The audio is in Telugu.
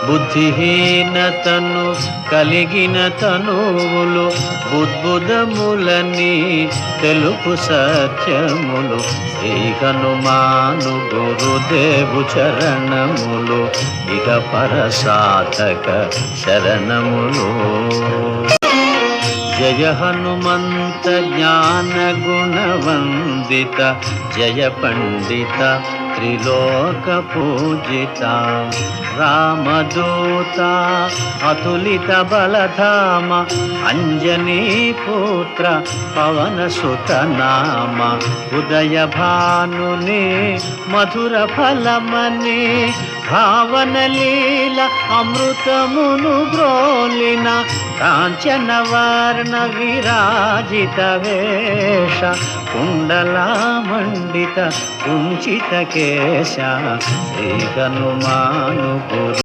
బుద్ధిహీనతను కలిగిన తనువులు బుద్బుదములని తెలుపు సత్యములు శ్రీ హనుమాను గురుదేవు చరణములు ఇక పరసాధక శరణములు. జయ హనుమంత జ్ఞాన గుణవందిత జయ పండిత త్రిలోక పూజిత రామదూత అతులిత బలధామ అంజనీ పుత్ర పవన సుత నామ ఉదయ భానుని మధుర ఫలమని భావన లీల అమృతమును గ్రోలిన కాంచన వర్ణ విరాజిత వేష కుండలా మండిత కుంచిత కేశ శ్రీ హనుమాను గురు